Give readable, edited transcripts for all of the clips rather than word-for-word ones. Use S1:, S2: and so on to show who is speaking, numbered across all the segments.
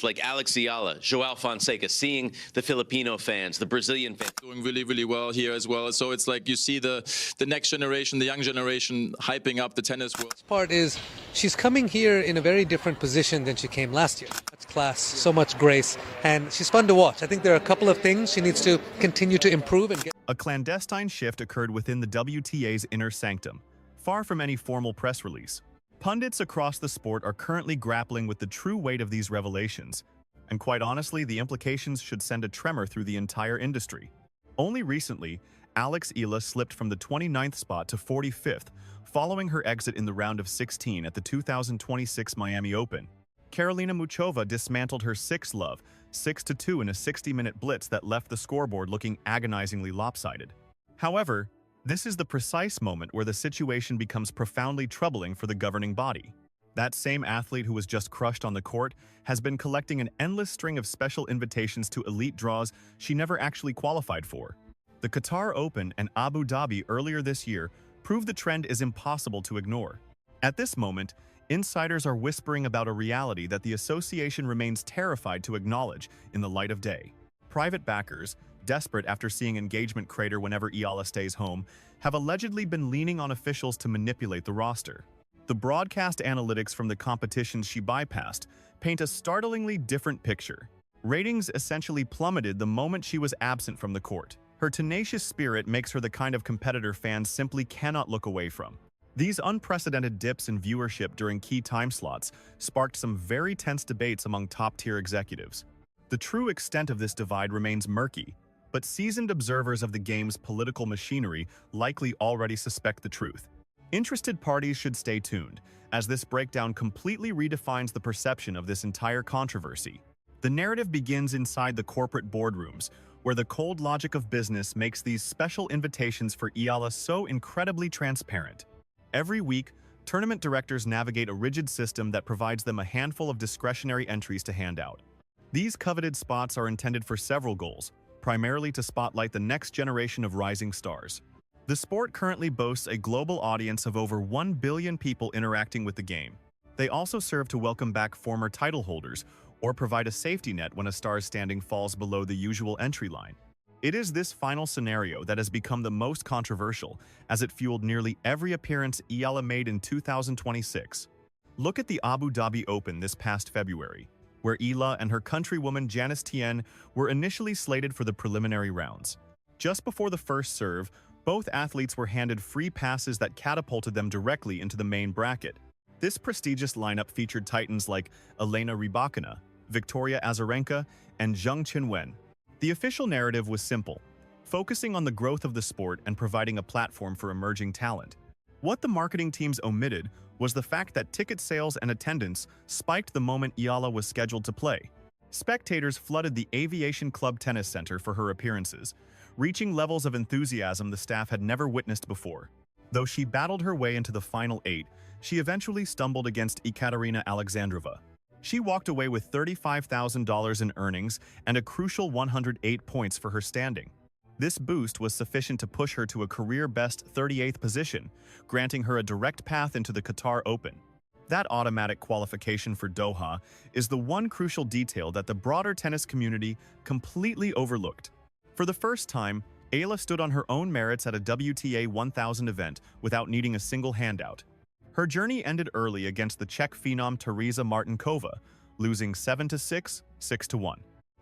S1: like Alex Eala, Joao Fonseca, seeing the Filipino fans, the Brazilian fans
S2: doing really, really well here as well. So it's like you see the next generation, the young generation hyping up the tennis world.
S3: Part is she's coming here in a very different position than she came last year. Much class, so much grace, and she's fun to watch. I think there are a couple of things she needs to continue to improve and get.
S4: A clandestine shift occurred within the WTA's inner sanctum, far from any formal press release. Pundits across the sport are currently grappling with the true weight of these revelations, and quite honestly, the implications should send a tremor through the entire industry. Only recently, Alex Eala slipped from the 29th spot to 45th, following her exit in the round of 16 at the 2026 Miami Open. Karolina Muchova dismantled her sixth love, 6-2 in a 60-minute blitz that left the scoreboard looking agonizingly lopsided. However, this is the precise moment where the situation becomes profoundly troubling for the governing body. That same athlete who was just crushed on the court has been collecting an endless string of special invitations to elite draws she never actually qualified for. The Qatar Open and Abu Dhabi earlier this year proved the trend is impossible to ignore. At this moment, insiders are whispering about a reality that the association remains terrified to acknowledge in the light of day. Private backers, desperate after seeing engagement crater whenever Eala stays home, have allegedly been leaning on officials to manipulate the roster. The broadcast analytics from the competitions she bypassed paint a startlingly different picture. Ratings essentially plummeted the moment she was absent from the court. Her tenacious spirit makes her the kind of competitor fans simply cannot look away from. These unprecedented dips in viewership during key time slots sparked some very tense debates among top-tier executives. The true extent of this divide remains murky, but seasoned observers of the game's political machinery likely already suspect the truth. Interested parties should stay tuned, as this breakdown completely redefines the perception of this entire controversy. The narrative begins inside the corporate boardrooms, where the cold logic of business makes these special invitations for Eala so incredibly transparent. Every week, tournament directors navigate a rigid system that provides them a handful of discretionary entries to hand out. These coveted spots are intended for several goals, primarily to spotlight the next generation of rising stars. The sport currently boasts a global audience of over 1 billion people interacting with the game. They also serve to welcome back former title holders or provide a safety net when a star's standing falls below the usual entry line. It is this final scenario that has become the most controversial, as it fueled nearly every appearance Eala made in 2026. Look at the Abu Dhabi Open this past February, where Eala and her countrywoman Janice Tien were initially slated for the preliminary rounds. Just before the first serve, both athletes were handed free passes that catapulted them directly into the main bracket. This prestigious lineup featured titans like Elena Rybakina, Victoria Azarenka, and Zheng Qinwen. The official narrative was simple, focusing on the growth of the sport and providing a platform for emerging talent. What the marketing teams omitted was the fact that ticket sales and attendance spiked the moment Eala was scheduled to play. Spectators flooded the Aviation Club Tennis Center for her appearances, reaching levels of enthusiasm the staff had never witnessed before. Though she battled her way into the final 8, she eventually stumbled against Ekaterina Alexandrova. She walked away with $35,000 in earnings and a crucial 108 points for her standing. This boost was sufficient to push her to a career-best 38th position, granting her a direct path into the Qatar Open. That automatic qualification for Doha is the one crucial detail that the broader tennis community completely overlooked. For the first time, Eala stood on her own merits at a WTA 1000 event without needing a single handout. Her journey ended early against the Czech phenom Tereza Martinkova, losing 7-6, 6-1.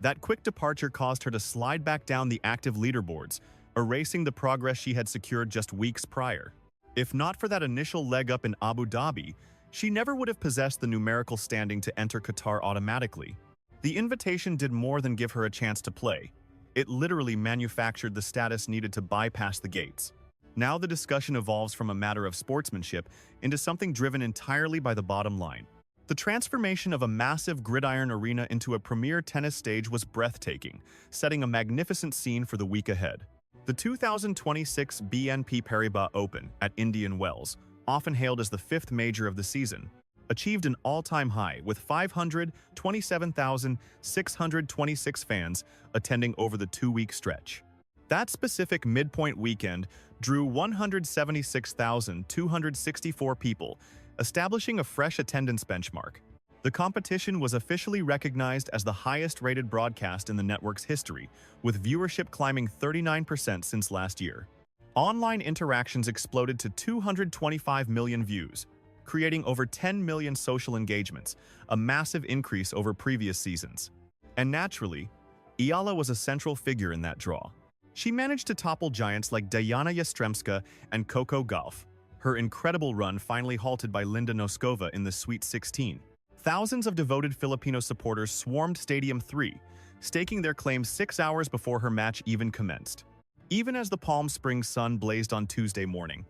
S4: That quick departure caused her to slide back down the active leaderboards, erasing the progress she had secured just weeks prior. If not for that initial leg up in Abu Dhabi, she never would have possessed the numerical standing to enter Qatar automatically. The invitation did more than give her a chance to play. It literally manufactured the status needed to bypass the gates. Now the discussion evolves from a matter of sportsmanship into something driven entirely by the bottom line. The transformation of a massive gridiron arena into a premier tennis stage was breathtaking, setting a magnificent scene for the week ahead. The 2026 BNP Paribas Open at Indian Wells, often hailed as the fifth major of the season, achieved an all-time high with 527,626 fans attending over the two-week stretch. That specific midpoint weekend drew 176,264 people, establishing a fresh attendance benchmark. The competition was officially recognized as the highest-rated broadcast in the network's history, with viewership climbing 39% since last year. Online interactions exploded to 225 million views, creating over 10 million social engagements, a massive increase over previous seasons. And naturally, Eala was a central figure in that draw. She managed to topple giants like Diana Yastremska and Coco Gauff, her incredible run finally halted by Linda Noskova in the Sweet 16. Thousands of devoted Filipino supporters swarmed Stadium 3, staking their claim 6 hours before her match even commenced. Even as the Palm Springs sun blazed on Tuesday morning,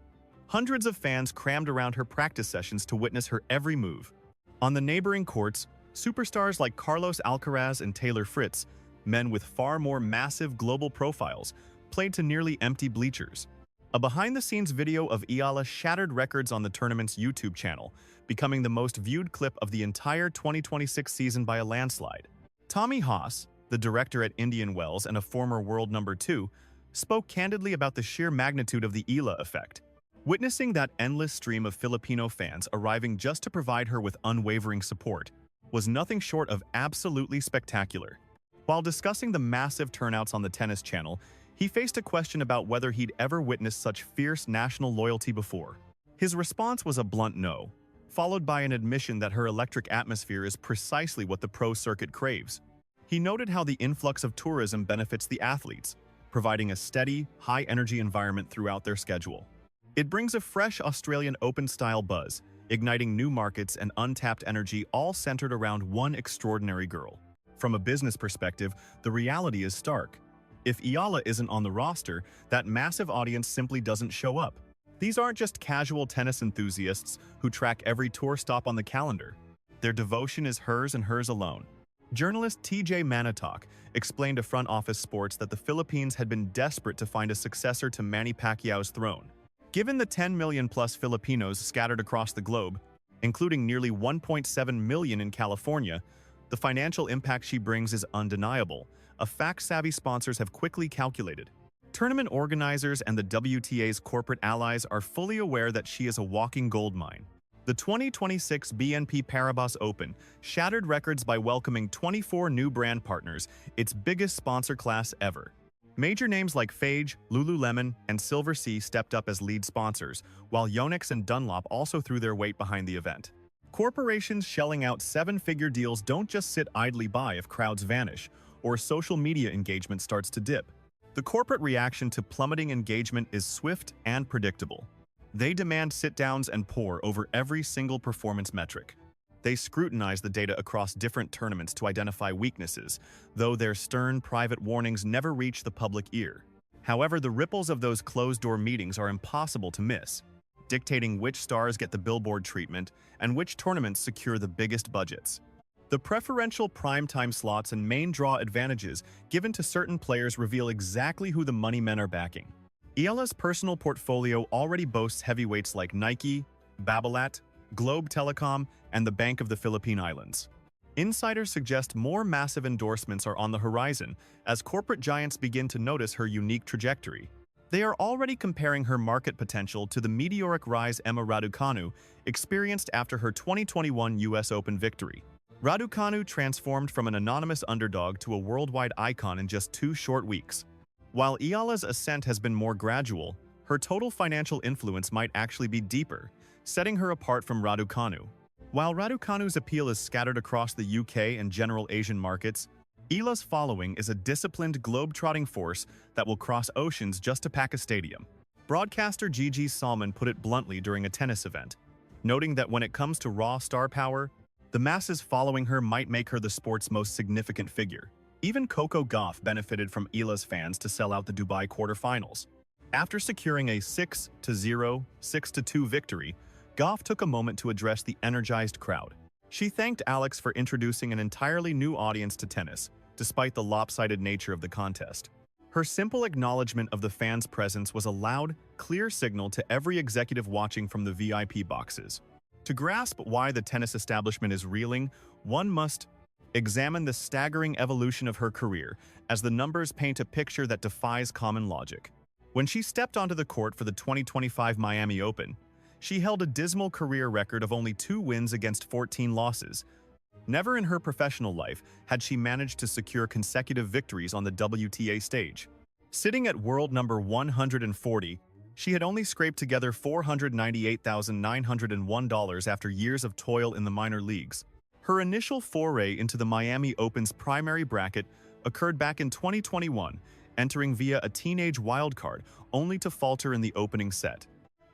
S4: hundreds of fans crammed around her practice sessions to witness her every move. On the neighboring courts, superstars like Carlos Alcaraz and Taylor Fritz, men with far more massive global profiles, played to nearly empty bleachers. A behind-the-scenes video of Eala shattered records on the tournament's YouTube channel, becoming the most viewed clip of the entire 2026 season by a landslide. Tommy Haas, the director at Indian Wells and a former world number 2, spoke candidly about the sheer magnitude of the Eala effect. Witnessing that endless stream of Filipino fans arriving just to provide her with unwavering support was nothing short of absolutely spectacular. While discussing the massive turnouts on the tennis channel, he faced a question about whether he'd ever witnessed such fierce national loyalty before. His response was a blunt no, followed by an admission that her electric atmosphere is precisely what the pro circuit craves. He noted how the influx of tourism benefits the athletes, providing a steady, high-energy environment throughout their schedule. It brings a fresh Australian Open-style buzz, igniting new markets and untapped energy all centered around one extraordinary girl. From a business perspective, the reality is stark. If Eala isn't on the roster, that massive audience simply doesn't show up. These aren't just casual tennis enthusiasts who track every tour stop on the calendar. Their devotion is hers and hers alone. Journalist TJ Manitok explained to Front Office Sports that the Philippines had been desperate to find a successor to Manny Pacquiao's throne. Given the 10 million-plus Filipinos scattered across the globe, including nearly 1.7 million in California, the financial impact she brings is undeniable, a fact savvy sponsors have quickly calculated. Tournament organizers and the WTA's corporate allies are fully aware that she is a walking goldmine. The 2026 BNP Paribas Open shattered records by welcoming 24 new brand partners, its biggest sponsor class ever. Major names like Phage, Lululemon, and Silver Sea stepped up as lead sponsors, while Yonex and Dunlop also threw their weight behind the event. Corporations shelling out seven-figure deals don't just sit idly by if crowds vanish, or social media engagement starts to dip. The corporate reaction to plummeting engagement is swift and predictable. They demand sit-downs and pore over every single performance metric. They scrutinize the data across different tournaments to identify weaknesses, though their stern, private warnings never reach the public ear. However, the ripples of those closed-door meetings are impossible to miss, dictating which stars get the billboard treatment and which tournaments secure the biggest budgets. The preferential primetime slots and main draw advantages given to certain players reveal exactly who the money men are backing. Eala's personal portfolio already boasts heavyweights like Nike, Babolat, Globe Telecom, and the Bank of the Philippine Islands. Insiders suggest more massive endorsements are on the horizon as corporate giants begin to notice her unique trajectory. They are already comparing her market potential to the meteoric rise Emma Raducanu experienced after her 2021 US Open victory. Raducanu transformed from an anonymous underdog to a worldwide icon in just 2 short weeks. While Eala's ascent has been more gradual, her total financial influence might actually be deeper, setting her apart from Raducanu. While Raducanu's appeal is scattered across the UK and general Asian markets, Eala's following is a disciplined globe-trotting force that will cross oceans just to pack a stadium. Broadcaster Gigi Salmon put it bluntly during a tennis event, noting that when it comes to raw star power, the masses following her might make her the sport's most significant figure. Even Coco Gauff benefited from Eala's fans to sell out the Dubai quarterfinals. After securing a 6-0, 6-2 victory, Gauff took a moment to address the energized crowd. She thanked Alex for introducing an entirely new audience to tennis, despite the lopsided nature of the contest. Her simple acknowledgement of the fans' presence was a loud, clear signal to every executive watching from the VIP boxes. To grasp why the tennis establishment is reeling, one must examine the staggering evolution of her career, as the numbers paint a picture that defies common logic. When she stepped onto the court for the 2025 Miami Open, she held a dismal career record of only 2 wins against 14 losses, Never in her professional life had she managed to secure consecutive victories on the WTA stage. Sitting at world number 140, she had only scraped together $498,901 after years of toil in the minor leagues. Her initial foray into the Miami Open's primary bracket occurred back in 2021, entering via a teenage wildcard, only to falter in the opening set.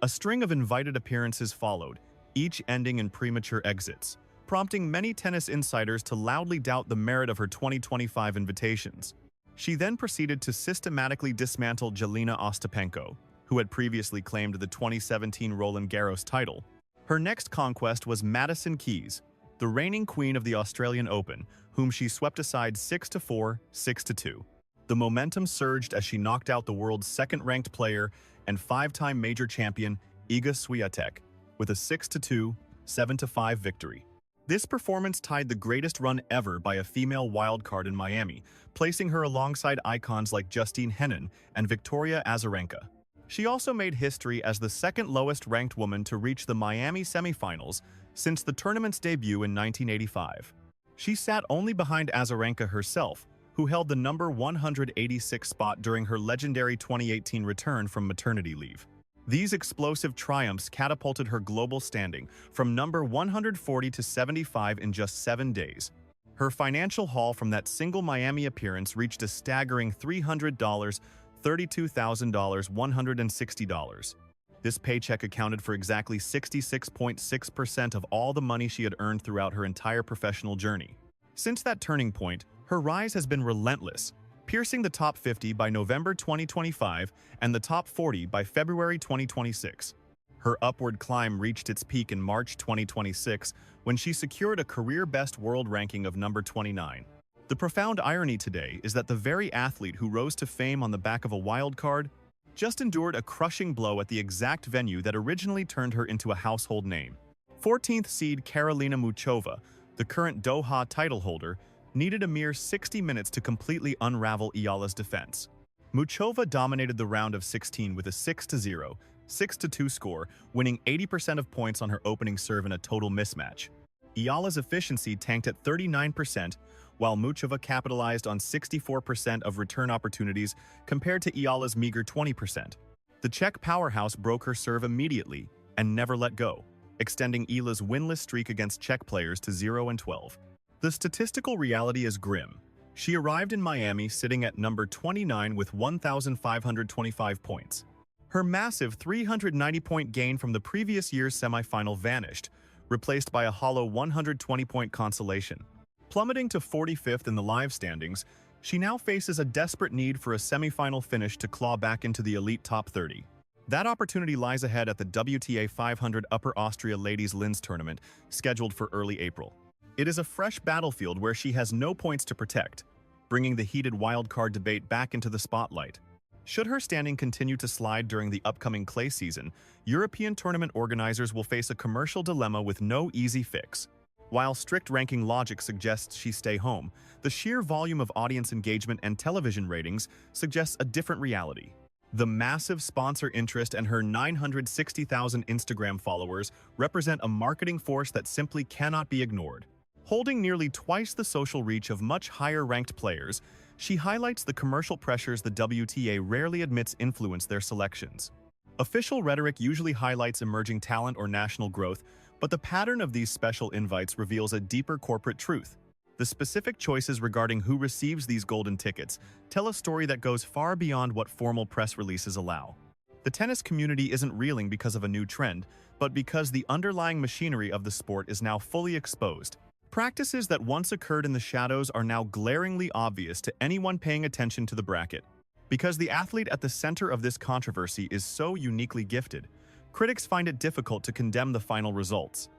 S4: A string of invited appearances followed, each ending in premature exits, prompting many tennis insiders to loudly doubt the merit of her 2025 invitations. She then proceeded to systematically dismantle Jelena Ostapenko, who had previously claimed the 2017 Roland Garros title. Her next conquest was Madison Keys, the reigning queen of the Australian Open, whom she swept aside 6-4, 6-2. The momentum surged as she knocked out the world's second-ranked player and five-time major champion Iga Swiatek with a 6-2, 7-5 victory. This performance tied the greatest run ever by a female wildcard in Miami, placing her alongside icons like Justine Henin and Victoria Azarenka. She also made history as the second lowest-ranked woman to reach the Miami semifinals since the tournament's debut in 1985. She sat only behind Azarenka herself, who held the number 186 spot during her legendary 2018 return from maternity leave. These explosive triumphs catapulted her global standing from number 140 to 75 in just 7 days. Her financial haul from that single Miami appearance reached a staggering $300, $32,000, $160. This paycheck accounted for exactly 66.6% of all the money she had earned throughout her entire professional journey. Since that turning point, her rise has been relentless, piercing the top 50 by November 2025 and the top 40 by February 2026. Her upward climb reached its peak in March 2026 when she secured a career-best world ranking of number 29. The profound irony today is that the very athlete who rose to fame on the back of a wild card just endured a crushing blow at the exact venue that originally turned her into a household name. 14th seed Karolina Muchova, the current Doha title holder, needed a mere 60 minutes to completely unravel Eala's defense. Muchova dominated the round of 16 with a 6-0, 6-2 score, winning 80% of points on her opening serve in a total mismatch. Eala's efficiency tanked at 39%, while Muchova capitalized on 64% of return opportunities compared to Eala's meager 20%. The Czech powerhouse broke her serve immediately and never let go, extending Eala's winless streak against Czech players to 0-12. The statistical reality is grim. She arrived in Miami sitting at number 29 with 1,525 points. Her massive 390-point gain from the previous year's semifinal vanished, replaced by a hollow 120-point consolation. Plummeting to 45th in the live standings, she now faces a desperate need for a semifinal finish to claw back into the elite top 30. That opportunity lies ahead at the WTA 500 Upper Austria Ladies Linz tournament, scheduled for early April. It is a fresh battlefield where she has no points to protect, bringing the heated wildcard debate back into the spotlight. Should her standing continue to slide during the upcoming clay season, European tournament organizers will face a commercial dilemma with no easy fix. While strict ranking logic suggests she stay home, the sheer volume of audience engagement and television ratings suggests a different reality. The massive sponsor interest and her 960,000 Instagram followers represent a marketing force that simply cannot be ignored. Holding nearly twice the social reach of much higher-ranked players, she highlights the commercial pressures the WTA rarely admits influence their selections. Official rhetoric usually highlights emerging talent or national growth, but the pattern of these special invites reveals a deeper corporate truth. The specific choices regarding who receives these golden tickets tell a story that goes far beyond what formal press releases allow. The tennis community isn't reeling because of a new trend, but because the underlying machinery of the sport is now fully exposed. Practices that once occurred in the shadows are now glaringly obvious to anyone paying attention to the bracket. Because the athlete at the center of this controversy is so uniquely gifted, critics find it difficult to condemn the final results.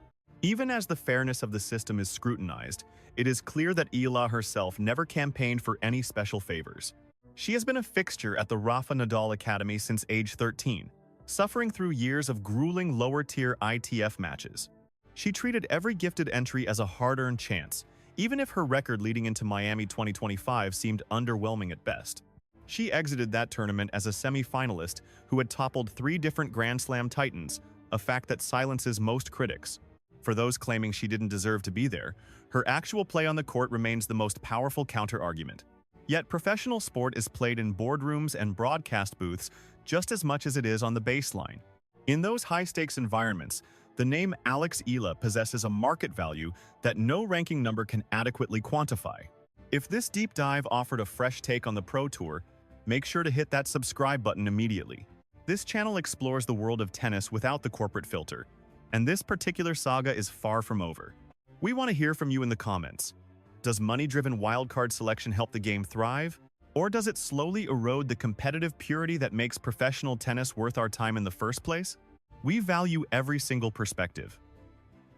S4: Even as the fairness of the system is scrutinized, it is clear that Eala herself never campaigned for any special favors. She has been a fixture at the Rafa Nadal Academy since age 13, suffering through years of grueling lower-tier ITF matches. She treated every gifted entry as a hard-earned chance, even if her record leading into Miami 2025 seemed underwhelming at best. She exited that tournament as a semi-finalist who had toppled 3 different Grand Slam titans, a fact that silences most critics. For those claiming she didn't deserve to be there, her actual play on the court remains the most powerful counter-argument. Yet professional sport is played in boardrooms and broadcast booths just as much as it is on the baseline. In those high-stakes environments, the name Alex Eala possesses a market value that no ranking number can adequately quantify. If this deep dive offered a fresh take on the Pro Tour, make sure to hit that subscribe button immediately. This channel explores the world of tennis without the corporate filter, and this particular saga is far from over. We want to hear from you in the comments. Does money-driven wildcard selection help the game thrive? Or does it slowly erode the competitive purity that makes professional tennis worth our time in the first place? We value every single perspective.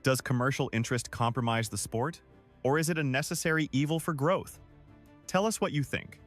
S4: Does commercial interest compromise the sport? Or is it a necessary evil for growth? Tell us what you think.